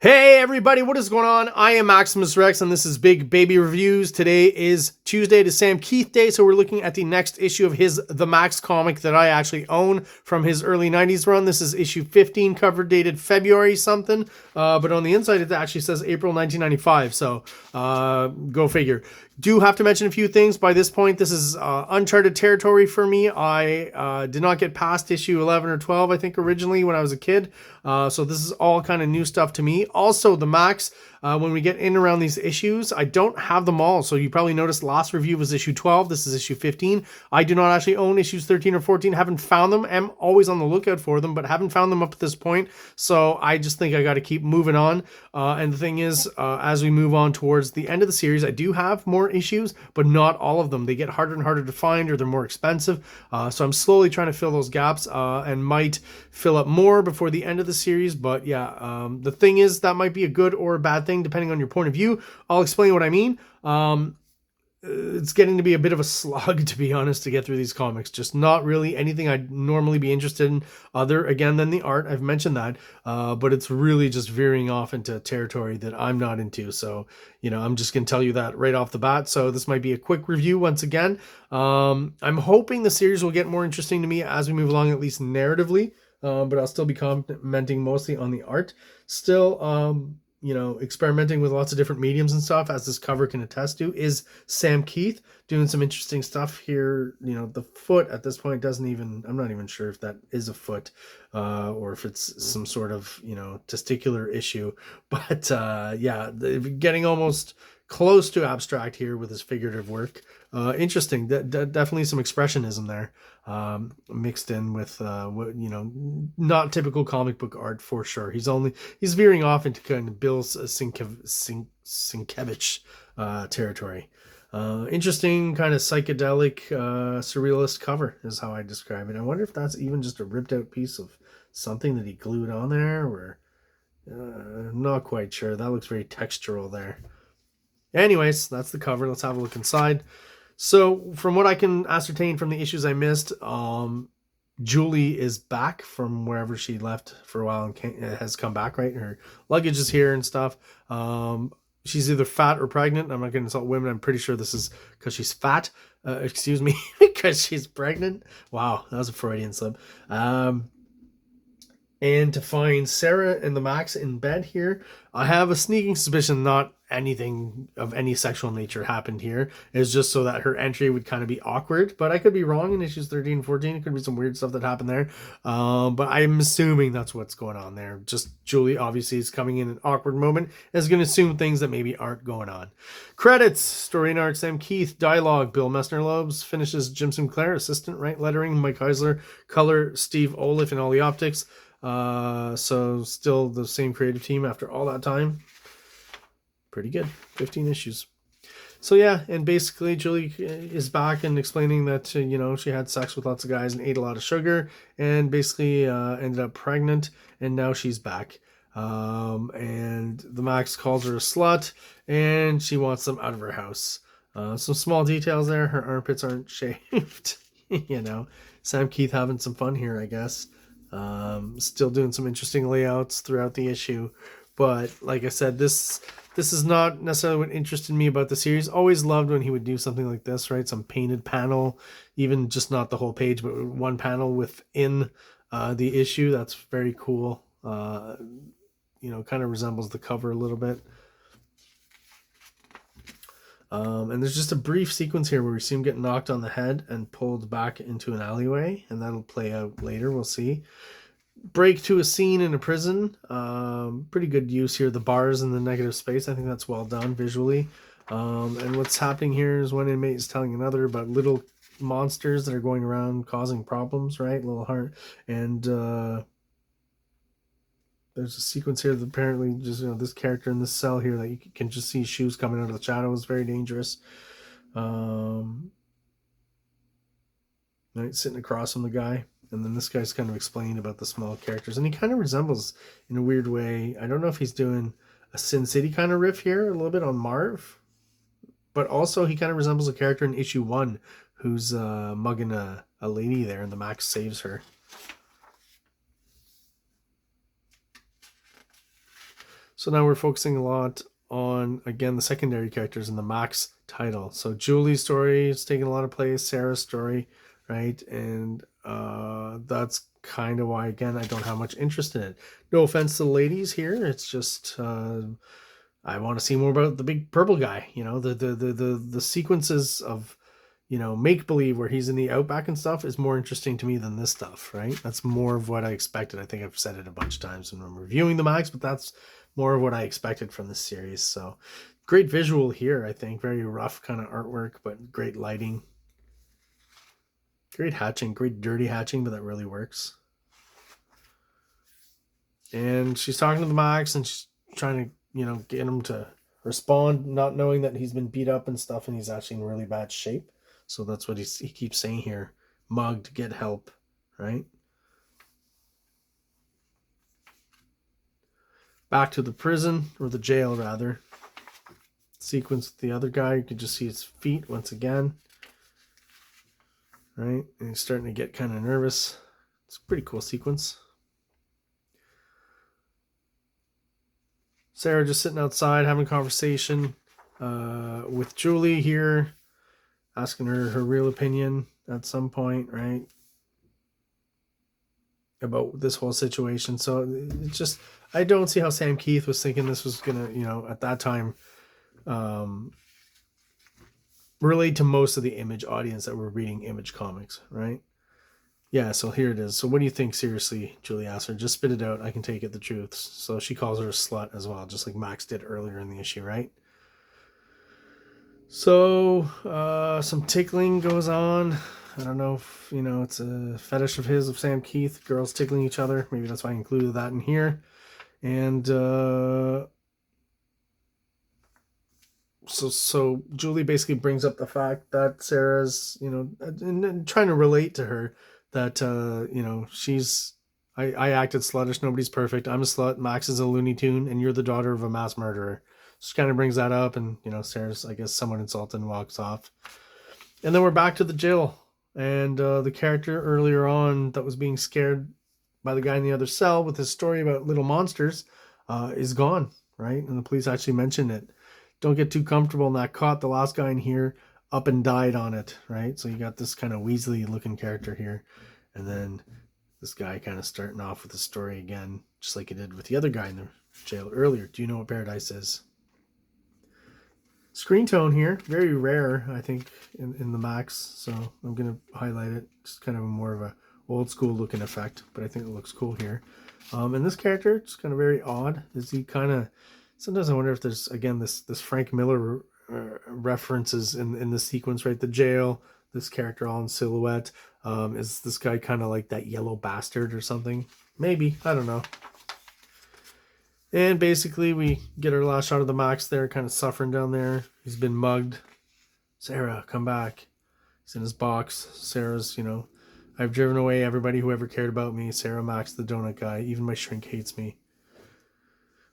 Hey everybody, what is going on? I am Maximus Rex and this is Big Baby Reviews. Today is Tuesday, it is Sam Keith Day, so we're looking at the next issue of his The MAXX comic that I actually own from his early 90s run. This is issue 15, cover dated February something, but on the inside it actually says April 1995, so go figure. Do have to mention a few things. By this point, this is uncharted territory for me. I did not get past issue 11 or 12, I think, originally when I was a kid. So this is all kind of new stuff to me. Also, the MAXX, when we get in around these issues, I don't have them all. So you probably noticed last review was issue 12. This is issue 15. I do not actually own issues 13 or 14. Haven't found them. I'm always on the lookout for them, but haven't found them up at this point. So I just think I got to keep moving on. And the thing is, as we move on towards the end of the series, I do have more issues, but not all of them. They get harder and harder to find, or they're more expensive. So I'm slowly trying to fill those gaps and might fill up more before the end of the series. But yeah, the thing is, that might be a good or a bad thing depending on your point of view. I'll explain what I mean. It's getting to be a bit of a slog, to be honest, to get through these comics. Just not really anything I'd normally be interested in other, again, than the art. I've mentioned that, but it's really just veering off into territory that I'm not into. So, you know, I'm just going to tell you that right off the bat. So this might be a quick review once again. I'm hoping the series will get more interesting to me as we move along, at least narratively, but I'll still be commenting mostly on the art. Still, you know, experimenting with lots of different mediums and stuff, as this cover can attest to, is Sam Keith doing some interesting stuff here. You know, the foot at this point doesn't even, I'm not even sure if that is a foot or if it's some sort of, you know, testicular issue. But yeah, getting almost close to abstract here with his figurative work. Interesting. Definitely some expressionism there, mixed in with what, you know, not typical comic book art for sure. He's veering off into kind of Bill Sienkiewicz territory. Interesting kind of psychedelic surrealist cover is how I describe it. I wonder if that's even just a ripped out piece of something that he glued on there, or not quite sure. That looks very textural there. Anyways, that's the cover. Let's have a look inside. So from what I can ascertain from the issues I missed, Julie is back from wherever she left for a while and has come back, right? Her luggage is here and stuff. She's either fat or pregnant. I'm not going to insult women. I'm pretty sure this is because she's fat. Excuse me, because she's pregnant. Wow, that was a Freudian slip. And to find Sarah and the MAXX in bed here, I have a sneaking suspicion not anything of any sexual nature happened here. It's just so that her entry would kind of be awkward, but I could be wrong. In issues 13 and 14, it could be some weird stuff that happened there. But I'm assuming that's what's going on there. Just Julie obviously is coming in an awkward moment and is going to assume things that maybe aren't going on. Credits: story and art Sam Keith, dialogue Bill Messner-Loebs, finishes Jim Sinclair, assistant, right, lettering Mike Heisler, color Steve Oliff, and all the optics. So still the same creative team after all that time. Pretty good. 15 issues. So yeah, and basically Julie is back and explaining that, you know, she had sex with lots of guys and ate a lot of sugar and basically ended up pregnant, and now she's back. And the MAXX calls her a slut and she wants them out of her house. Some small details there. Her armpits aren't shaved. You know, Sam Keith having some fun here, I guess. Still doing some interesting layouts throughout the issue. But like I said, this is not necessarily what interested me about the series. Always loved when he would do something like this, right? Some painted panel, even just not the whole page, but one panel within the issue. That's very cool. You know, kind of resembles the cover a little bit. And there's just a brief sequence here where we see him get knocked on the head and pulled back into an alleyway, and that'll play out later. We'll see. Break to a scene in a prison. Pretty good use here. The bars and the negative space. I think that's well done visually. And what's happening here is one inmate is telling another about little monsters that are going around causing problems, right? Little heart. And there's a sequence here that apparently just, you know, this character in this cell here that you can just see shoes coming out of the shadows. Very dangerous. Right, sitting across from the guy. And then this guy's kind of explaining about the small characters. And he kind of resembles, in a weird way, I don't know if he's doing a Sin City kind of riff here, a little bit on Marv. But also he kind of resembles a character in issue 1 who's mugging a lady there, and the MAXX saves her. So now we're focusing a lot on, again, the secondary characters in the MAXX title. So Julie's story is taking a lot of place, Sarah's story, right? And that's kind of why, again, I don't have much interest in it. No offense to the ladies here. It's just I want to see more about the big purple guy. You know, the sequences of, you know, make believe where he's in the outback and stuff is more interesting to me than this stuff, right? That's more of what I expected. I think I've said it a bunch of times when I'm reviewing the MAXX, but that's more of what I expected from this series. So great visual here, I think. Very rough kind of artwork, but great lighting. Great hatching, great dirty hatching, but that really works. And she's talking to the MAXX and she's trying to, you know, get him to respond, not knowing that he's been beat up and stuff and he's actually in really bad shape. So that's what he keeps saying here. Mugged, get help, right? Back to the prison, or the jail rather. Sequence with the other guy. You can just see his feet once again. Right? And he's starting to get kind of nervous. It's a pretty cool sequence. Sarah just sitting outside having a conversation with Julie here, asking her real opinion at some point, right? About this whole situation. So it's just, I don't see how Sam Keith was thinking this was going to, you know, at that time, relate to most of the Image audience that were reading Image comics, right? Yeah, so here it is. So what do you think, seriously? Julie asked her. Just spit it out. I can take it, the truth. So she calls her a slut as well, just like MAXX did earlier in the issue, right? So some tickling goes on. I don't know if, you know, it's a fetish of his, of Sam Keith, girls tickling each other. Maybe that's why I included that in here. And so Julie basically brings up the fact that Sarah's, you know, and trying to relate to her that, you know, I acted sluttish. Nobody's perfect. I'm a slut. MAXX is a Looney Tune, and you're the daughter of a mass murderer. She kind of brings that up, and, you know, Sarah's, I guess, somewhat insulted and walks off. And then we're back to the jail, and the character earlier on that was being scared by the guy in the other cell with his story about little monsters is gone, right? And the police actually mentioned it. Don't get too comfortable in that cot. The last guy in here up and died on it, right? So you got this kind of Weasley looking character here. And then this guy kind of starting off with the story again, just like he did with the other guy in the jail earlier. Do you know what paradise is? Screen tone here, very rare, I think, in the MAXX. So I'm going to highlight it. It's kind of more of a old school looking effect, but I think it looks cool here. And this character, it's kind of very odd. Is he kind of, sometimes I wonder if there's, again, this Frank Miller references in the sequence, right? The jail, this character all in silhouette. Is this guy kind of like that yellow bastard or something? Maybe, I don't know. And basically we get our last shot of the MAXX there, kind of suffering down there. He's been mugged. Sarah, come back. He's in his box. Sarah's, you know, I've driven away everybody who ever cared about me. Sarah, MAXX, the donut guy. Even my shrink hates me.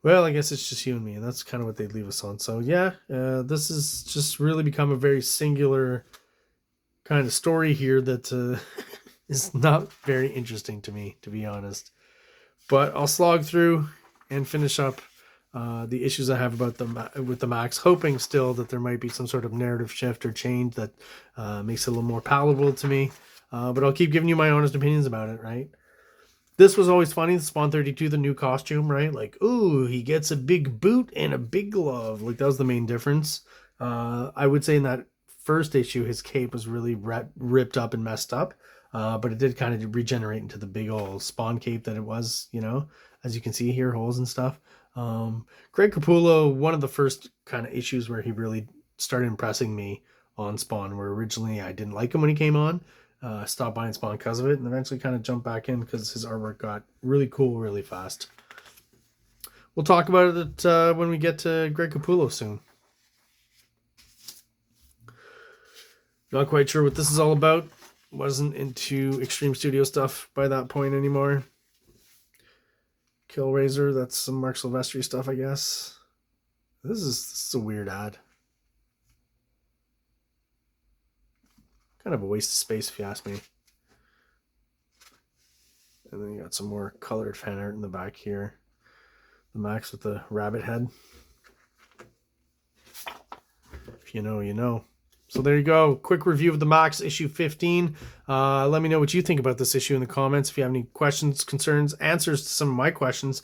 Well, I guess it's just you and me, and that's kind of what they'd leave us on. So yeah, this has just really become a very singular kind of story here that is not very interesting to me, to be honest. But I'll slog through and finish up the issues I have about with the MAXX, hoping still that there might be some sort of narrative shift or change that makes it a little more palatable to me. But I'll keep giving you my honest opinions about it, right? This was always funny, the Spawn 32, the new costume, right? Like, ooh, he gets a big boot and a big glove. Like, that was the main difference. I would say in that first issue, his cape was really ripped up and messed up. But it did kind of regenerate into the big old Spawn cape that it was, you know, as you can see here, holes and stuff. Greg Capullo, one of the first kind of issues where he really started impressing me on Spawn, where originally I didn't like him when he came on. Stopped buying Spawn because of it, and eventually kind of jumped back in because his artwork got really cool really fast. We'll talk about it when we get to Greg Capullo soon. Not quite sure what this is all about. Wasn't into Extreme Studio stuff by that point anymore. Killraiser, that's some Mark Silvestri stuff, I guess. This is a weird ad. Kind of a waste of space, if you ask me. And then you got some more colored fan art in the back here. The MAXX with the rabbit head. If you know, you know. So there you go. Quick review of the MAXX issue 15. Let me know what you think about this issue in the comments. If you have any questions, concerns, answers to some of my questions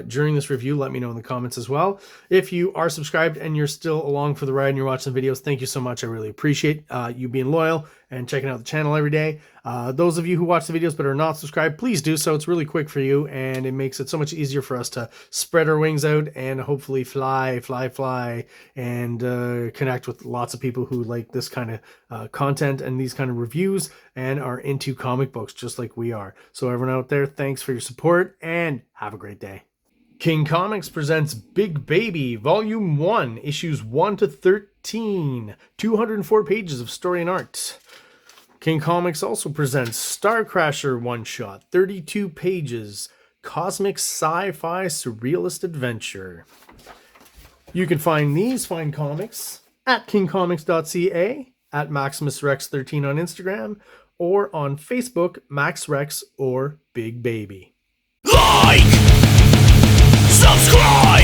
during this review, let me know in the comments as well. If you are subscribed and you're still along for the ride and you're watching the videos, thank you so much. I really appreciate you being loyal and checking out the channel every day. Those of you who watch the videos but are not subscribed, please do so. It's really quick for you, and it makes it so much easier for us to spread our wings out and hopefully fly, and connect with lots of people who like this kind of content and these kind of reviews and are into comic books just like we are. So everyone out there, thanks for your support and have a great day. King Comics presents Big Baby Volume 1, Issues 1 to 13, 204 pages of story and art. King Comics also presents Star Crasher one-shot, 32 pages, cosmic sci-fi surrealist adventure. You can find these fine comics at kingcomics.ca, at MaximusRex13 on Instagram, or on Facebook, MaxRex or Big Baby. Like! Subscribe!